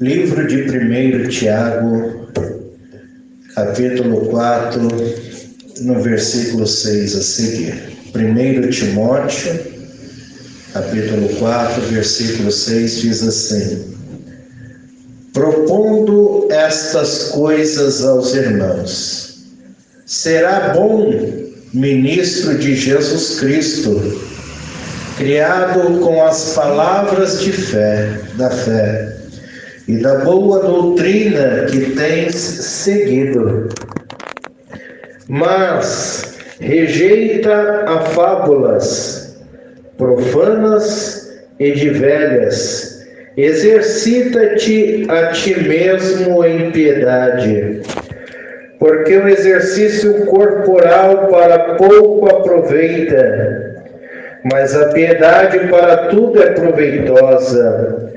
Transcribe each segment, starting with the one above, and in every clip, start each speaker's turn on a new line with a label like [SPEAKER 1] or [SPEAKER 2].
[SPEAKER 1] Livro de 1 Tiago, capítulo 4, no versículo 6 a seguir. 1 Timóteo, capítulo 4, versículo 6 diz assim: propondo estas coisas aos irmãos, será bom ministro de Jesus Cristo, criado com as palavras de fé, da fé e da boa doutrina que tens seguido. Mas rejeita a fábulas profanas e de velhas, exercita-te a ti mesmo em piedade, porque o exercício corporal para pouco aproveita, mas a piedade para tudo é proveitosa,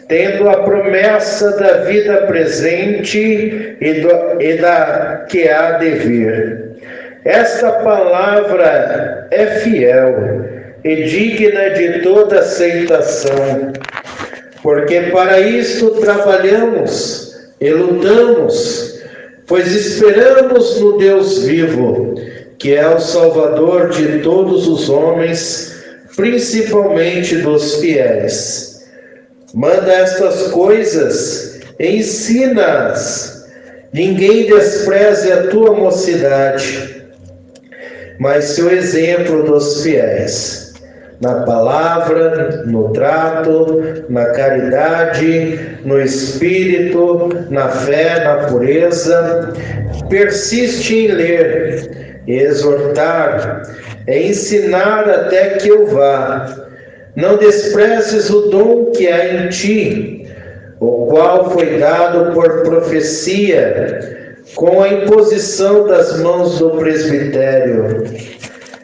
[SPEAKER 1] tendo a promessa da vida presente e da que há de vir. Esta palavra é fiel e digna de toda aceitação, porque para isto trabalhamos e lutamos, pois esperamos no Deus vivo, que é o Salvador de todos os homens, principalmente dos fiéis. Manda estas coisas, ensina-as. Ninguém despreze a tua mocidade, mas seu exemplo dos fiéis, na palavra, no trato, na caridade, no espírito, na fé, na pureza. Persiste em ler, exortar, ensinar até que eu vá. Não desprezes o dom que há em ti, o qual foi dado por profecia, com a imposição das mãos do presbitério.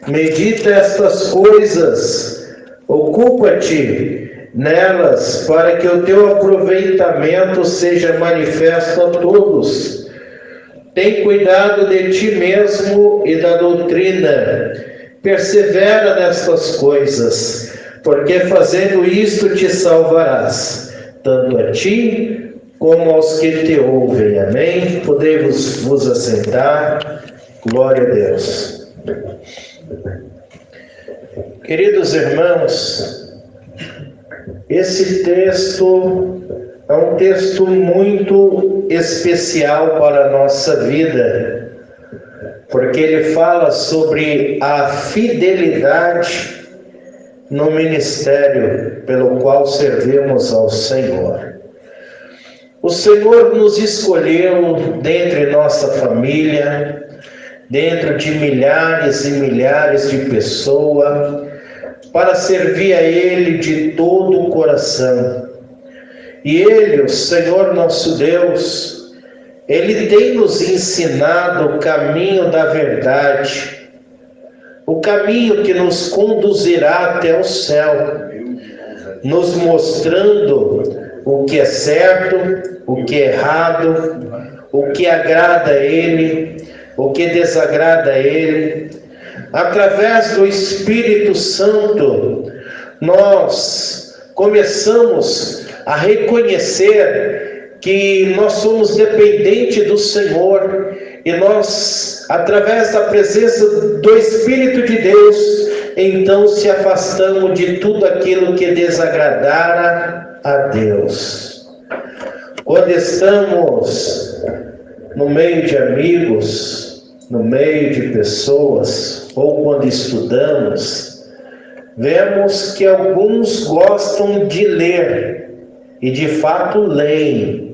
[SPEAKER 1] Medita estas coisas, ocupa-te nelas, para que o teu aproveitamento seja manifesto a todos. Tem cuidado de ti mesmo e da doutrina, persevera nestas coisas, porque fazendo isto te salvarás, tanto a ti como aos que te ouvem. Amém? Podemos vos assentar. Glória a Deus. Queridos irmãos, esse texto é um texto muito especial para a nossa vida, porque ele fala sobre a fidelidade no ministério pelo qual servimos ao Senhor. O Senhor nos escolheu dentre nossa família, dentro de milhares e milhares de pessoas, para servir a Ele de todo o coração. E Ele, o Senhor nosso Deus, Ele tem nos ensinado o caminho da verdade, o caminho que nos conduzirá até o céu, nos mostrando o que é certo, o que é errado, o que agrada a Ele, o que desagrada a Ele. Através do Espírito Santo, nós começamos a reconhecer que nós somos dependentes do Senhor, e nós, através da presença do Espírito de Deus, então se afastamos de tudo aquilo que desagradara a Deus. Quando estamos no meio de amigos, no meio de pessoas, ou quando estudamos, vemos que alguns gostam de ler, e de fato leem.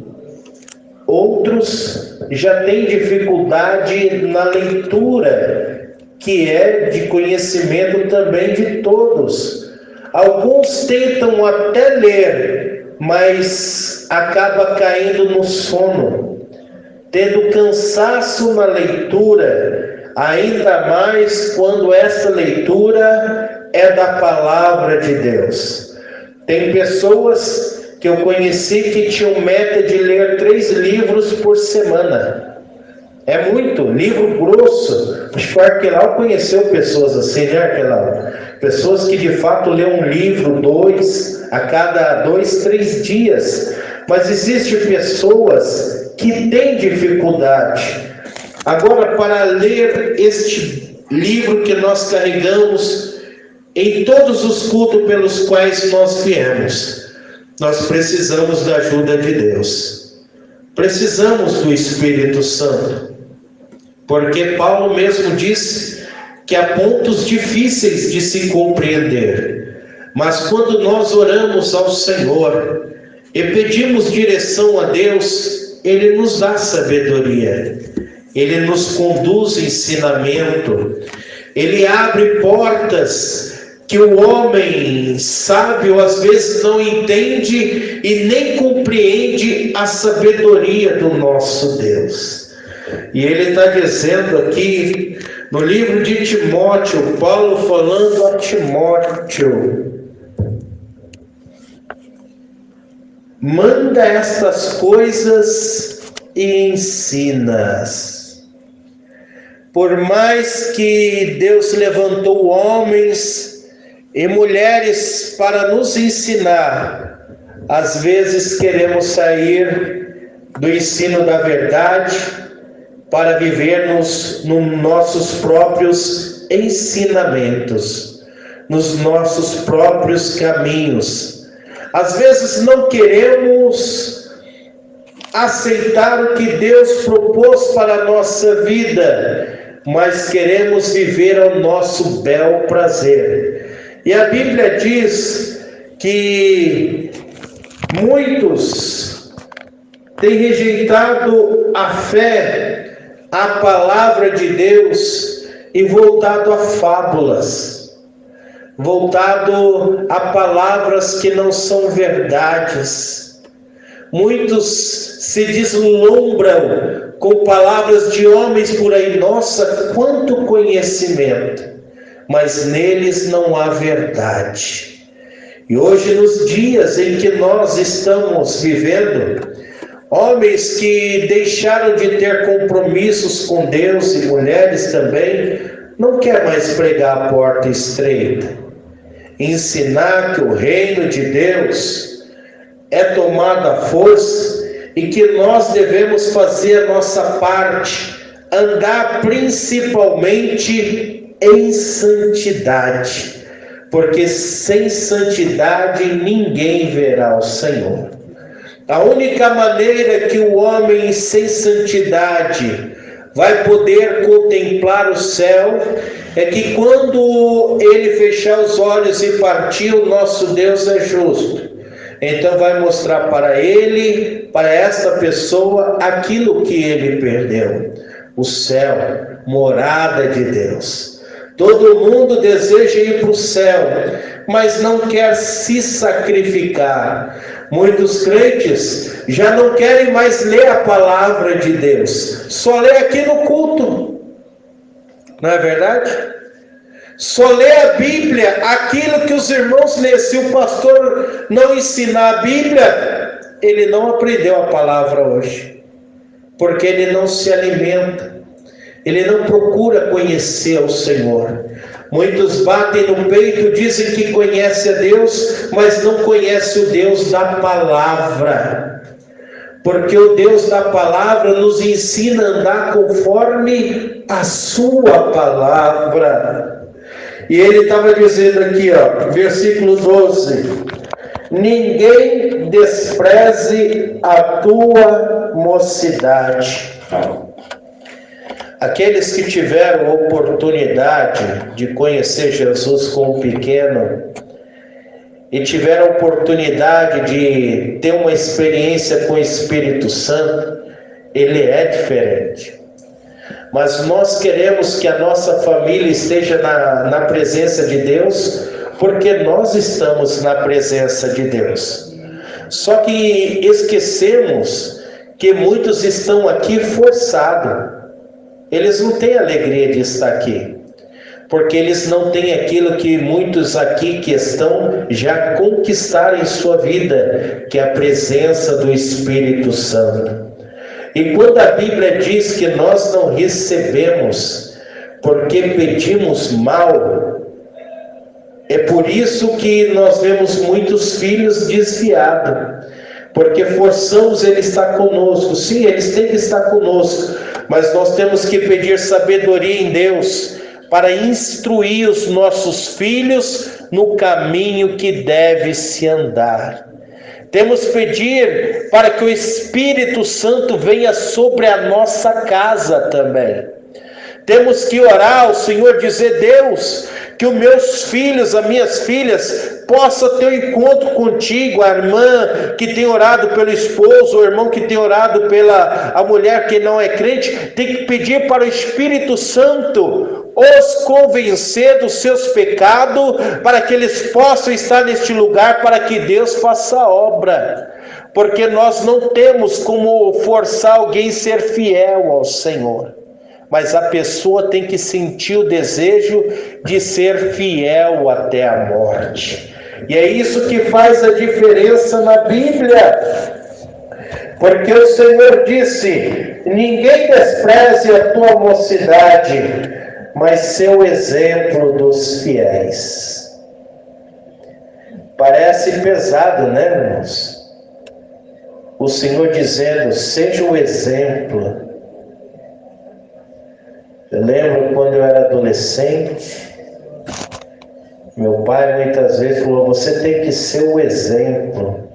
[SPEAKER 1] Outros já têm dificuldade na leitura, que é de conhecimento também de todos. Alguns tentam até ler, mas acaba caindo no sono, tendo cansaço na leitura, ainda mais quando essa leitura é da palavra de Deus. Tem pessoas que eu conheci que tinham meta de ler 3 livros por semana. É muito, livro grosso. Acho que o Arquelau conheceu pessoas assim, né, Arquelau? Pessoas que de fato lêem um livro, 2, a cada 2, 3 dias. mas existem pessoas que têm dificuldade. Agora, para ler este livro que nós carregamos em todos os cultos pelos quais nós viemos, nós precisamos da ajuda de Deus. Precisamos do Espírito Santo. Porque Paulo mesmo disse que há pontos difíceis de se compreender. Mas quando nós oramos ao Senhor e pedimos direção a Deus, Ele nos dá sabedoria. Ele nos conduz ensinamento. Ele abre portas que o homem sábio às vezes não entende e nem compreende a sabedoria do nosso Deus. E ele está dizendo aqui no livro de Timóteo, Paulo falando a Timóteo: manda estas coisas e ensina-as. Por mais que Deus levantou homens e mulheres para nos ensinar, às vezes queremos sair do ensino da verdade para vivermos nos nossos próprios ensinamentos, nos nossos próprios caminhos. Às vezes não queremos aceitar o que Deus propôs para a nossa vida, mas queremos viver ao nosso bel prazer. E a Bíblia diz que muitos têm rejeitado a fé, a palavra de Deus, e voltado a fábulas, voltado a palavras que não são verdades. Muitos se deslumbram com palavras de homens por aí. Nossa, quanto conhecimento! Mas neles não há verdade. E hoje, nos dias em que nós estamos vivendo, homens que deixaram de ter compromissos com Deus, e mulheres também, não quer mais pregar a porta estreita, ensinar que o reino de Deus é tomado à força e que nós devemos fazer a nossa parte, andar principalmente em santidade, porque sem santidade ninguém verá o Senhor. A única maneira que o homem sem santidade vai poder contemplar o céu é que quando ele fechar os olhos e partir, o nosso Deus é justo. Então vai mostrar para ele, para esta pessoa, aquilo que ele perdeu: o céu, morada de Deus. Todo mundo deseja ir para o céu, mas não quer se sacrificar. Muitos crentes já não querem mais ler a palavra de Deus, só lê aqui no culto, não é verdade? Só lê a Bíblia, aquilo que os irmãos lêem. Se o pastor não ensinar a Bíblia, ele não aprendeu a palavra hoje, porque ele não se alimenta, ele não procura conhecer o Senhor. Muitos batem no peito, dizem que conhecem a Deus, mas não conhecem o Deus da palavra. Porque o Deus da palavra nos ensina a andar conforme a sua palavra. E ele estava dizendo aqui, versículo 12: ninguém despreze a tua mocidade. Aqueles que tiveram a oportunidade de conhecer Jesus como pequeno e tiveram a oportunidade de ter uma experiência com o Espírito Santo, ele é diferente. Mas nós queremos que a nossa família esteja na presença de Deus, porque nós estamos na presença de Deus. Só que esquecemos que muitos estão aqui forçados. Eles não têm alegria de estar aqui, porque eles não têm aquilo que muitos aqui que estão já conquistaram em sua vida, que é a presença do Espírito Santo. E quando a Bíblia diz que nós não recebemos porque pedimos mal, é por isso que nós vemos muitos filhos desviados, porque forçamos Ele estar conosco. Sim, eles têm que estar conosco, mas nós temos que pedir sabedoria em Deus para instruir os nossos filhos no caminho que deve se andar. Temos que pedir para que o Espírito Santo venha sobre a nossa casa também. Temos que orar ao Senhor, dizer: Deus, que os meus filhos, as minhas filhas, possam ter um encontro contigo. A irmã que tem orado pelo esposo, o irmão que tem orado pela a mulher que não é crente, tem que pedir para o Espírito Santo os convencer dos seus pecados, para que eles possam estar neste lugar, para que Deus faça a obra. Porque nós não temos como forçar alguém a ser fiel ao Senhor, mas a pessoa tem que sentir o desejo de ser fiel até a morte. E é isso que faz a diferença na Bíblia. Porque o Senhor disse: ninguém despreze a tua mocidade, mas seu exemplo dos fiéis. Parece pesado, né, irmãos? O Senhor dizendo: seja o exemplo. Eu lembro quando eu era adolescente, meu pai muitas vezes falou: você tem que ser o exemplo.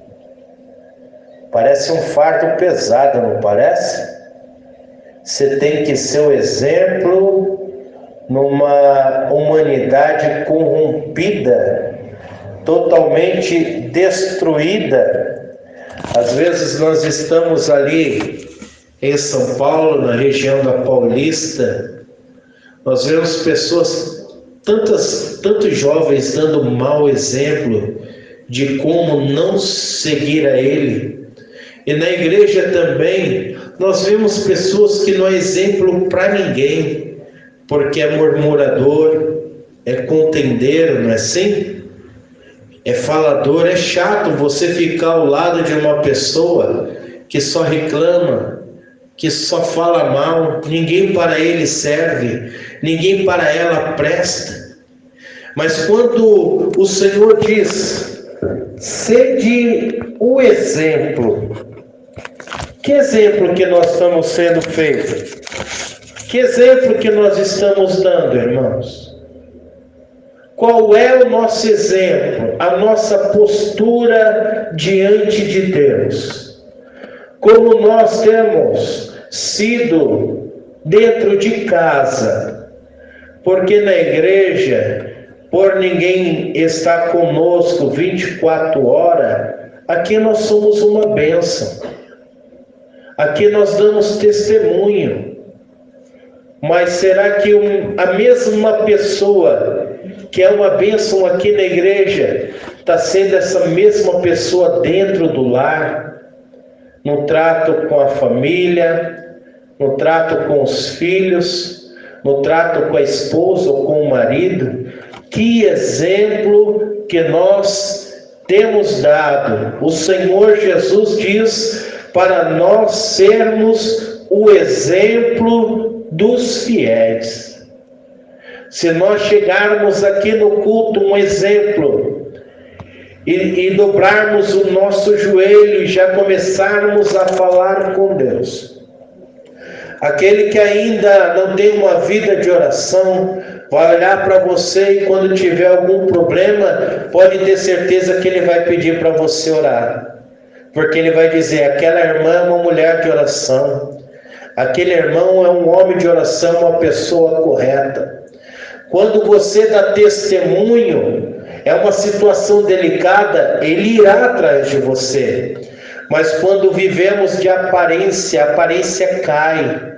[SPEAKER 1] Parece um fardo pesado, não parece? Você tem que ser o exemplo numa humanidade corrompida, totalmente destruída. Às vezes nós estamos ali em São Paulo, na região da Paulista, nós vemos pessoas, tantos jovens dando mau exemplo de como não seguir a Ele. E na igreja também, nós vemos pessoas que não é exemplo para ninguém, porque é murmurador, é contendeiro, não é assim? É falador. É chato você ficar ao lado de uma pessoa que só reclama, que só fala mal, ninguém para ele serve, ninguém para ela presta. Mas quando o Senhor diz: sede o exemplo, que exemplo que nós estamos sendo feitos? Que exemplo que nós estamos dando, irmãos? Qual é o nosso exemplo? A nossa postura diante de Deus. Como nós temos sido dentro de casa, porque na igreja, por ninguém estar conosco 24 horas, aqui nós somos uma bênção. Aqui nós damos testemunho. Mas será que a mesma pessoa que é uma bênção aqui na igreja está sendo essa mesma pessoa dentro do lar, no trato com a família, no trato com os filhos, no trato com a esposa ou com o marido? Que exemplo que nós temos dado. O Senhor Jesus diz para nós sermos o exemplo dos fiéis. Se nós chegarmos aqui no culto um exemplo e dobrarmos o nosso joelho e já começarmos a falar com Deus, aquele que ainda não tem uma vida de oração vai olhar para você, e quando tiver algum problema, pode ter certeza que ele vai pedir para você orar, porque ele vai dizer: aquela irmã é uma mulher de oração, aquele irmão é um homem de oração, uma pessoa correta. Quando você dá testemunho, é uma situação delicada, ele irá atrás de você. Mas quando vivemos de aparência, a aparência cai.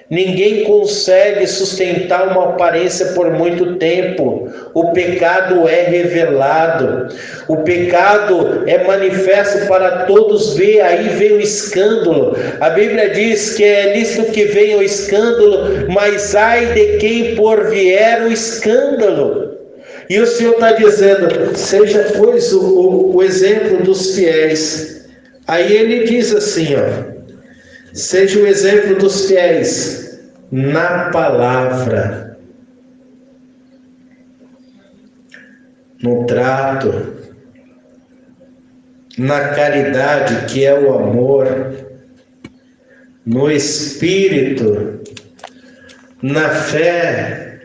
[SPEAKER 1] Ninguém consegue sustentar uma aparência por muito tempo. O pecado é revelado. O pecado é manifesto para todos ver. Aí vem o escândalo. A Bíblia diz que é nisso que vem o escândalo, mas ai de quem por vier o escândalo. E o Senhor está dizendo: seja, pois, o exemplo dos fiéis. Aí ele diz assim, seja o exemplo dos fiéis na palavra, no trato, na caridade, que é o amor, no espírito, na fé,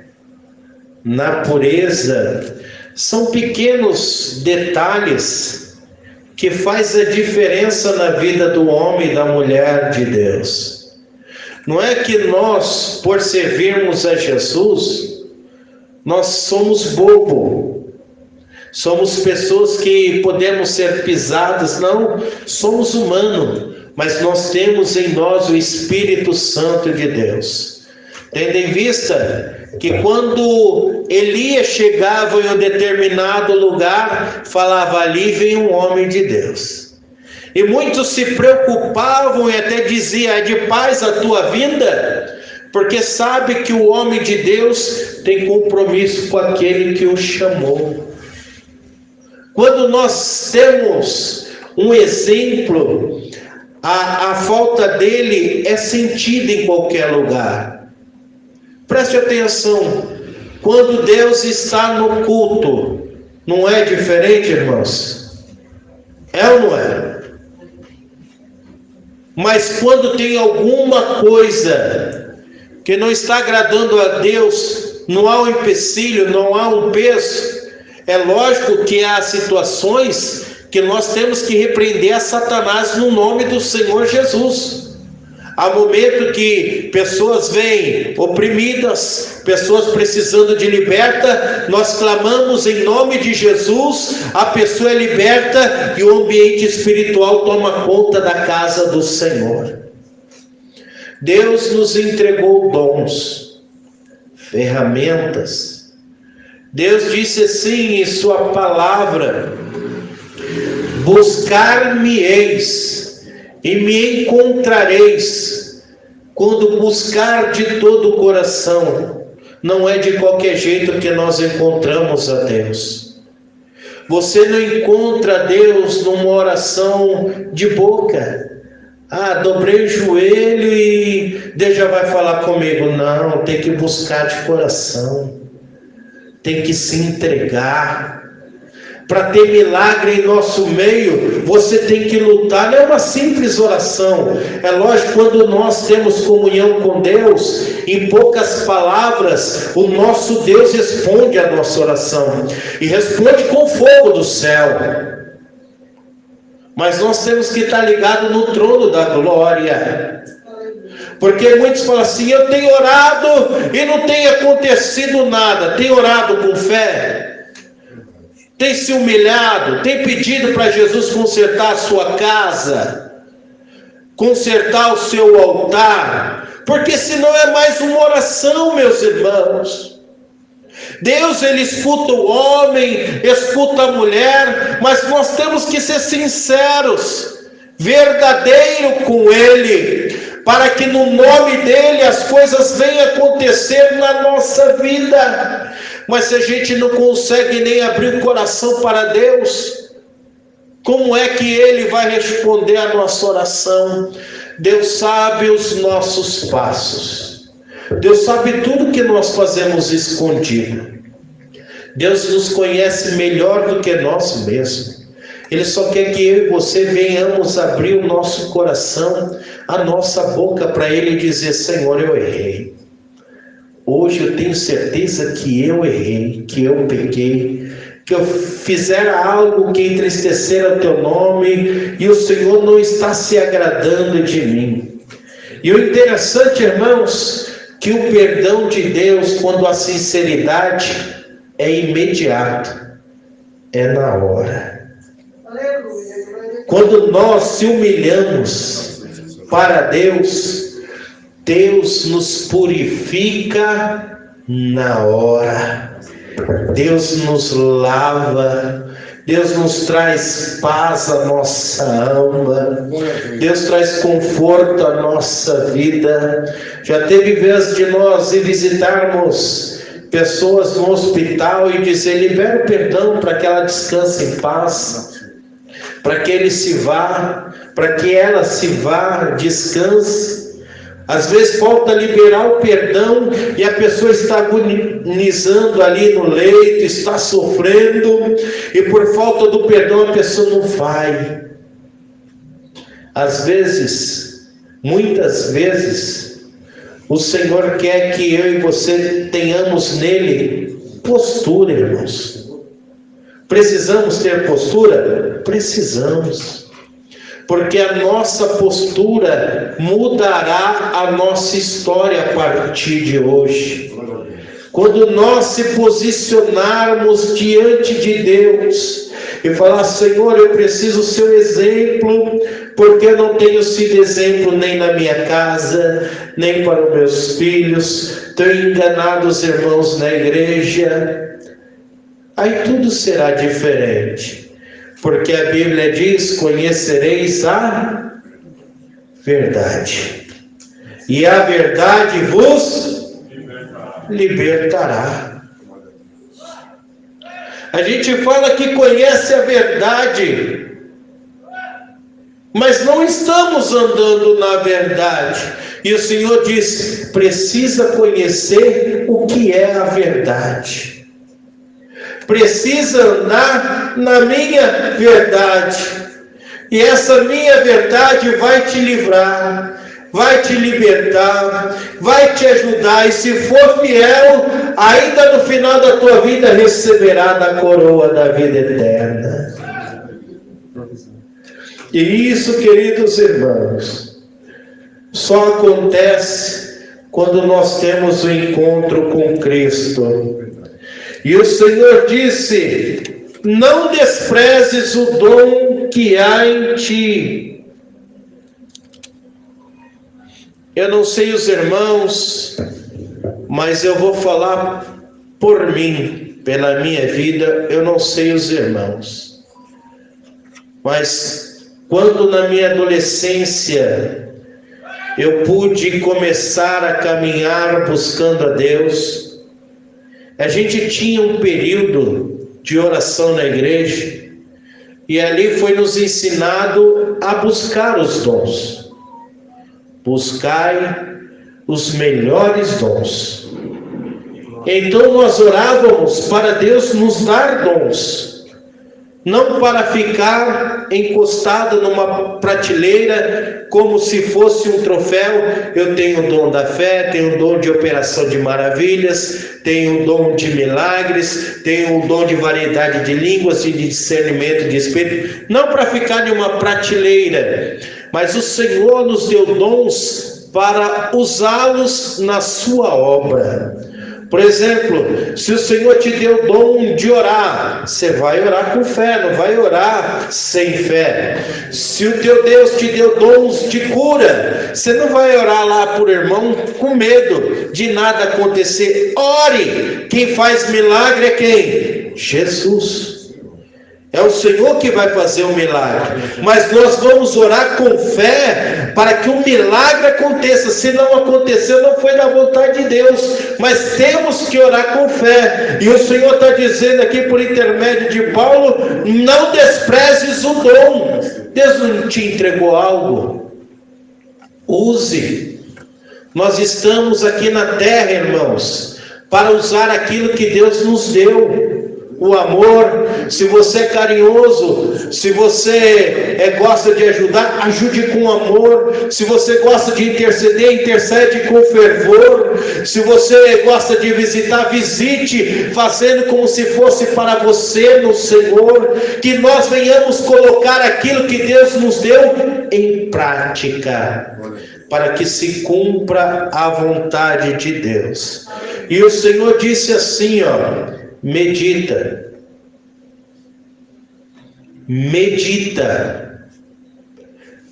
[SPEAKER 1] na pureza. São pequenos detalhes que faz a diferença na vida do homem e da mulher de Deus. Não é que nós, por servirmos a Jesus, nós somos bobo, somos pessoas que podemos ser pisadas. Não, somos humanos, mas nós temos em nós o Espírito Santo de Deus. Tendo em vista que quando Elias chegava em um determinado lugar, falava: ali vem um homem de Deus. E muitos se preocupavam e até diziam: é de paz a tua vinda, porque sabe que o homem de Deus tem compromisso com aquele que o chamou. Quando nós temos um exemplo, a falta dele é sentida em qualquer lugar. Preste atenção, quando Deus está no culto, não é diferente, irmãos? É ou não é? Mas quando tem alguma coisa que não está agradando a Deus, não há um empecilho, não há um peso. É lógico que há situações que nós temos que repreender a Satanás no nome do Senhor Jesus. Há momento que pessoas vêm oprimidas, pessoas precisando de liberta, nós clamamos em nome de Jesus, a pessoa é liberta e o ambiente espiritual toma conta da casa do Senhor. Deus nos entregou dons, ferramentas. Deus disse assim em sua palavra: buscar-me-eis e me encontrareis, quando buscar de todo o coração. Não é de qualquer jeito que nós encontramos a Deus. Você não encontra Deus numa oração de boca. Dobrei o joelho e Deus já vai falar comigo. Não, tem que buscar de coração. Tem que se entregar. Para ter milagre em nosso meio, você tem que lutar. Não é uma simples oração. É lógico, quando nós temos comunhão com Deus, em poucas palavras, o nosso Deus responde a nossa oração. E responde com fogo do céu. Mas nós temos que estar ligados no trono da glória. Porque muitos falam assim: eu tenho orado e não tem acontecido nada. Tem orado com fé? Tem se humilhado, tem pedido para Jesus consertar a sua casa, consertar o seu altar, porque senão é mais uma oração, meus irmãos. Deus, ele escuta o homem, escuta a mulher, mas nós temos que ser sinceros, verdadeiro com ele, para que no nome dele as coisas venham acontecer na nossa vida. Mas se a gente não consegue nem abrir o coração para Deus, como é que ele vai responder a nossa oração? Deus sabe os nossos passos. Deus sabe tudo que nós fazemos escondido. Deus nos conhece melhor do que nós mesmos. Ele só quer que eu e você venhamos abrir o nosso coração, a nossa boca, para ele dizer: Senhor, eu errei. Hoje eu tenho certeza que eu errei, que eu pequei, que eu fizera algo que entristecera o teu nome e o Senhor não está se agradando de mim. E o interessante, irmãos, que o perdão de Deus, quando a sinceridade é imediato, é na hora. Quando nós se humilhamos para Deus, Deus nos purifica na hora. Deus nos lava. Deus nos traz paz à nossa alma. Deus traz conforto à nossa vida. Já teve vez de nós ir visitarmos pessoas no hospital e dizer: libera o perdão para que ela descanse em paz, para que ele se vá, para que ela se vá, descanse. Às vezes falta liberar o perdão e a pessoa está agonizando ali no leito, está sofrendo, e por falta do perdão a pessoa não vai. Às vezes, muitas vezes, o Senhor quer que eu e você tenhamos nele postura, irmãos. Precisamos ter postura? Precisamos. Porque a nossa postura mudará a nossa história a partir de hoje. Quando nós se posicionarmos diante de Deus e falar: Senhor, eu preciso ser um exemplo, porque eu não tenho sido exemplo nem na minha casa, nem para os meus filhos, tenho enganado os irmãos na igreja, aí tudo será diferente, porque a Bíblia diz: conhecereis a verdade, e a verdade vos libertará. A gente fala que conhece a verdade, mas não estamos andando na verdade. E o Senhor diz: precisa conhecer o que é a verdade, precisa andar na minha verdade, e essa minha verdade vai te livrar, vai te libertar, vai te ajudar, e se for fiel, ainda no final da tua vida receberá da coroa da vida eterna. E isso, queridos irmãos, só acontece quando nós temos o encontro com Cristo. E o Senhor disse: não desprezes o dom que há em ti. Eu não sei os irmãos, mas eu vou falar por mim, pela minha vida. Eu não sei os irmãos, mas quando na minha adolescência eu pude começar a caminhar buscando a Deus, a gente tinha um período de oração na igreja, e ali foi nos ensinado a buscar os dons. Buscai os melhores dons. Então nós orávamos para Deus nos dar dons, não para ficar encostado numa prateleira como se fosse um troféu. Eu tenho o dom da fé, tenho o dom de operação de maravilhas, tenho o dom de milagres, tenho o dom de variedade de línguas e de discernimento de espírito, não para ficar em uma prateleira, mas o Senhor nos deu dons para usá-los na sua obra. Por exemplo, se o Senhor te deu o dom de orar, você vai orar com fé, não vai orar sem fé. Se o teu Deus te deu dons de cura, você não vai orar lá por irmão com medo de nada acontecer. Ore! Quem faz milagre é quem? Jesus. É o Senhor que vai fazer o milagre, mas nós vamos orar com fé para que o milagre aconteça. Se não aconteceu, não foi da vontade de Deus, mas temos que orar com fé. E o Senhor está dizendo aqui por intermédio de Paulo: não desprezes o dom. Deus não te entregou algo? Use. Nós estamos aqui na terra, irmãos, para usar aquilo que Deus nos deu. O amor. Se você é carinhoso, se você gosta de ajudar, ajude com amor. Se você gosta de interceder, intercede com fervor. Se você gosta de visitar, visite, fazendo como se fosse para você no Senhor. Que nós venhamos colocar aquilo que Deus nos deu em prática, para que se cumpra a vontade de Deus. E o Senhor disse assim, medita,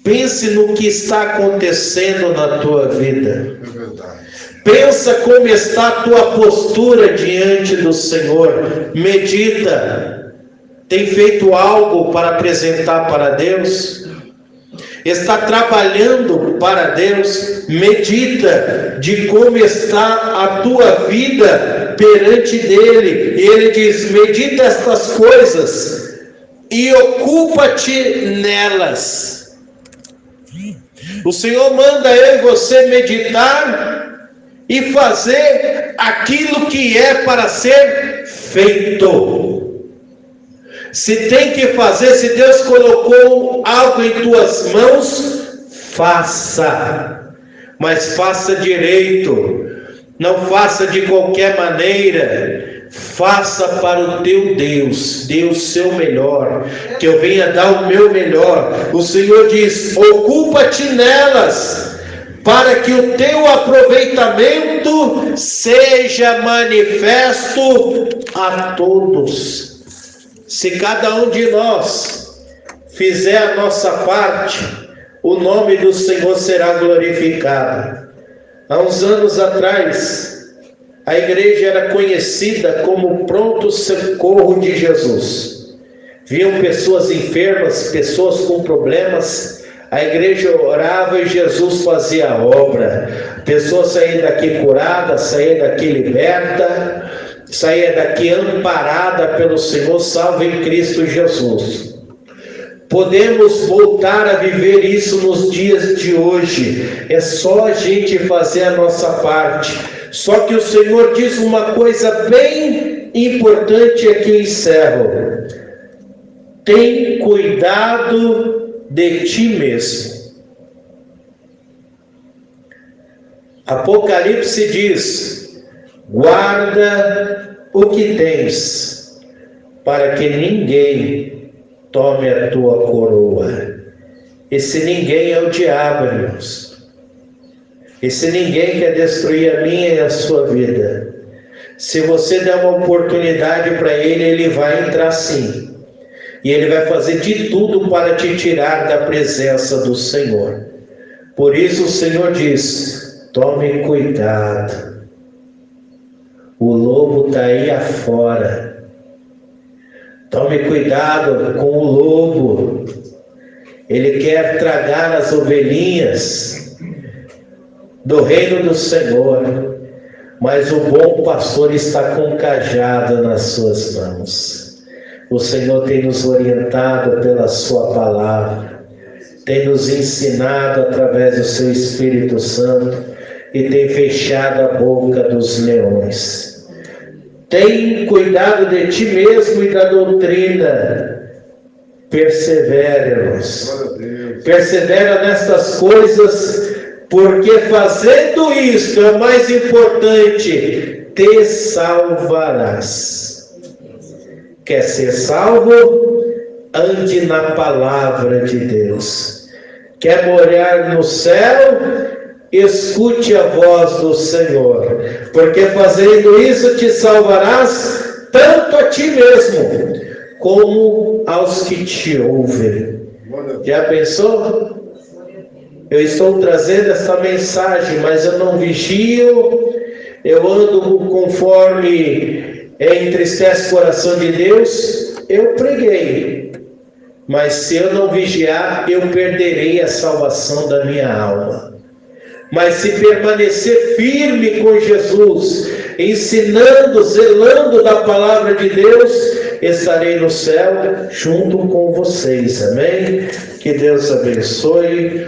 [SPEAKER 1] pense no que está acontecendo na tua vida, pensa como está a tua postura diante do Senhor, medita. Tem feito algo para apresentar para Deus? Está trabalhando para Deus? Medita de como está a tua vida perante dele. E ele diz: medita estas coisas e ocupa-te nelas. O Senhor manda eu e você meditar e fazer aquilo que é para ser feito. Se tem que fazer, se Deus colocou algo em tuas mãos, faça. Mas faça direito. Não faça de qualquer maneira. Faça para o teu Deus. Dê o seu melhor. Que eu venha dar o meu melhor. O Senhor diz: ocupa-te nelas, para que o teu aproveitamento seja manifesto a todos. Se cada um de nós fizer a nossa parte, o nome do Senhor será glorificado. Há uns anos atrás, a igreja era conhecida como pronto socorro de Jesus. Viam pessoas enfermas, pessoas com problemas, a igreja orava e Jesus fazia a obra. Pessoas saíam daqui curada, saíam daqui liberta, saía daqui amparada pelo Senhor, salvo em Cristo Jesus. Podemos voltar a viver isso nos dias de hoje. É só a gente fazer a nossa parte. Só que o Senhor diz uma coisa bem importante aqui, eu encerro: tem cuidado de ti mesmo. Apocalipse diz: guarda o que tens, para que ninguém tome a tua coroa. Esse ninguém é o diabo, irmãos. Esse ninguém quer destruir a minha e a sua vida. Se você der uma oportunidade para ele, ele vai entrar sim. E ele vai fazer de tudo para te tirar da presença do Senhor. Por isso o Senhor diz: tome cuidado. O lobo está aí afora. Tome cuidado com o lobo. Ele quer tragar as ovelhinhas do reino do Senhor. Mas o bom pastor está com cajado nas suas mãos. O Senhor tem nos orientado pela sua palavra, tem nos ensinado através do seu Espírito Santo e tem fechado a boca dos leões. Tem cuidado de ti mesmo e da doutrina. Persevera, irmãos. Persevera nestas coisas, porque fazendo isto é mais importante: te salvarás. Quer ser salvo? Ande na palavra de Deus. Quer morar no céu? Escute a voz do Senhor, porque fazendo isso te salvarás tanto a ti mesmo, como aos que te ouvem. Já pensou? Eu estou trazendo essa mensagem, mas eu não vigio, eu ando conforme entristece o coração de Deus. Eu preguei, mas se eu não vigiar, eu perderei a salvação da minha alma. Mas se permanecer firme com Jesus, ensinando, zelando da palavra de Deus, estarei no céu junto com vocês. Amém? Que Deus abençoe.